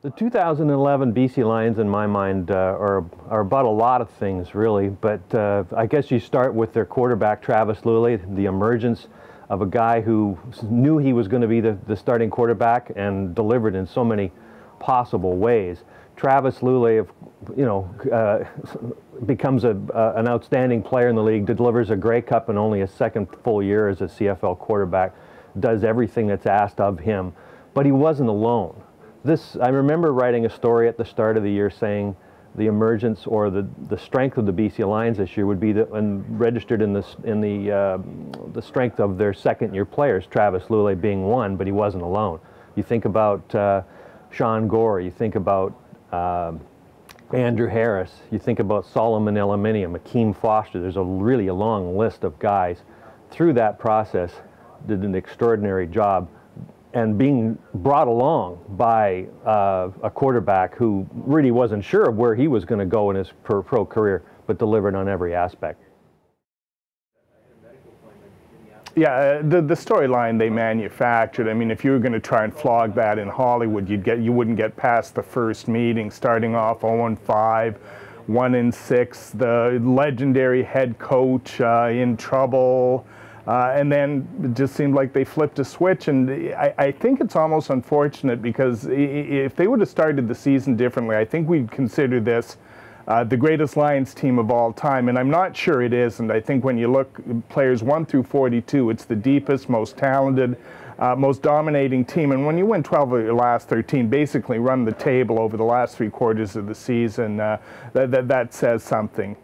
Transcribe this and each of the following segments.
The 2011 BC Lions, in my mind, are about a lot of things, really. But I guess you start with their quarterback, Travis Lowell, the emergence of a guy who knew he was going to be the starting quarterback and delivered in so many possible ways. Travis Lowell, becomes an outstanding player in the league, delivers a Grey Cup in only his second full year as a CFL quarterback, does everything that's asked of him. But he wasn't alone. I remember writing a story at the start of the year saying the emergence or the strength of the BC Lions this year would be registered in the strength of their second-year players, Travis Lowell being one, but he wasn't alone. You think about Sean Gore, you think about Andrew Harris, you think about Solomon Eliminium, Akeem Foster. There's really a long list of guys through that process did an extraordinary job, and being brought along by a quarterback who really wasn't sure of where he was going to go in his pro career, but delivered on every aspect. Yeah, the storyline they manufactured. I mean, if you were going to try and flog that in Hollywood, you wouldn't get past the first meeting, starting off 0-5, 1-6, the legendary head coach in trouble. And then it just seemed like they flipped a switch, and I think it's almost unfortunate because if they would have started the season differently, I think we'd consider this the greatest Lions team of all time, and I'm not sure it is. And I think when you look players 1 through 42, it's the deepest, most talented, most dominating team. And when you win 12 of your last 13, basically run the table over the last 3 quarters of the season, that says something.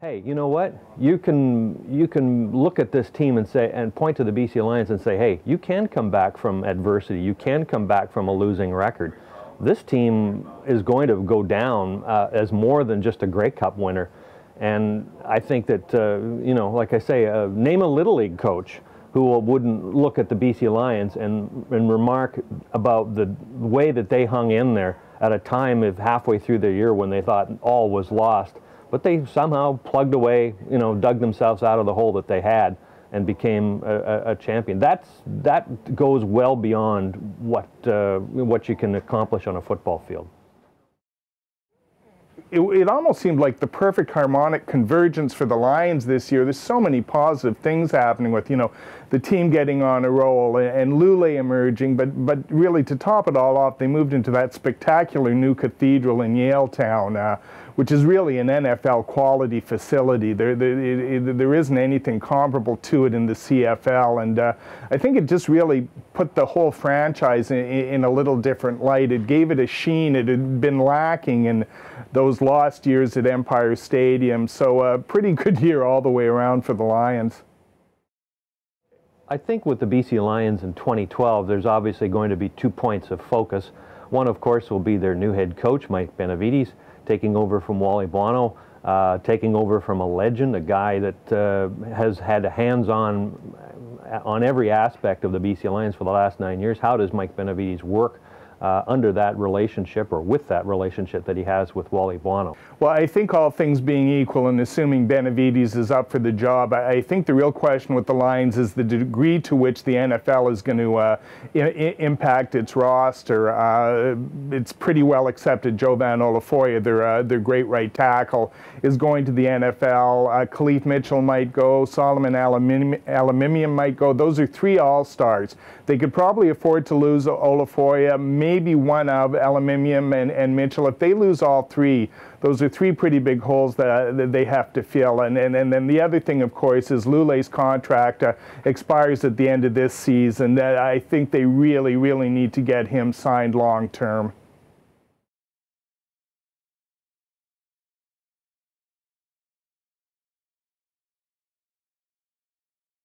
Hey, you know what? You can look at this team and point to the BC Lions and say, hey, you can come back from adversity. You can come back from a losing record. This team is going to go down as more than just a Grey Cup winner. And I think that, like I say, name a Little League coach who wouldn't look at the BC Lions and remark about the way that they hung in there at a time of halfway through the year when they thought all was lost. But they somehow plugged away, dug themselves out of the hole that they had and became a champion. That goes well beyond what you can accomplish on a football field. It almost seemed like the perfect harmonic convergence for the Lions this year. There's so many positive things happening with, the team getting on a roll and Lowell emerging, but really to top it all off, they moved into that spectacular new cathedral in Yaletown, which is really an NFL quality facility. There isn't anything comparable to it in the CFL, and I think it just really put the whole franchise in a little different light. It gave it a sheen it had been lacking in those lost years at Empire Stadium. So a pretty good year all the way around for the Lions. I think with the BC Lions in 2012, there's obviously going to be 2 points of focus. One, of course, will be their new head coach, Mike Benavides, taking over from Wally Bono, taking over from a legend, a guy that has had hands-on on every aspect of the BC Lions for the last 9 years. How does Mike Benavides work under that relationship, or with that relationship that he has with Wally Bono? Well, I think all things being equal, and assuming Benavides is up for the job, I think the real question with the Lions is the degree to which the NFL is going to impact its roster. It's pretty well accepted Jovan Olafoya, their great right tackle, is going to the NFL. Khalif Mitchell might go. Solomon Eliminium might go. Those are 3 all-stars. They could probably afford to lose Olafoya, maybe one of Eliminium and Mitchell. If they lose all 3, those are 3 pretty big holes that they have to fill. And then the other thing, of course, is Luley's contract expires at the end of this season. That I think they really, really need to get him signed long term.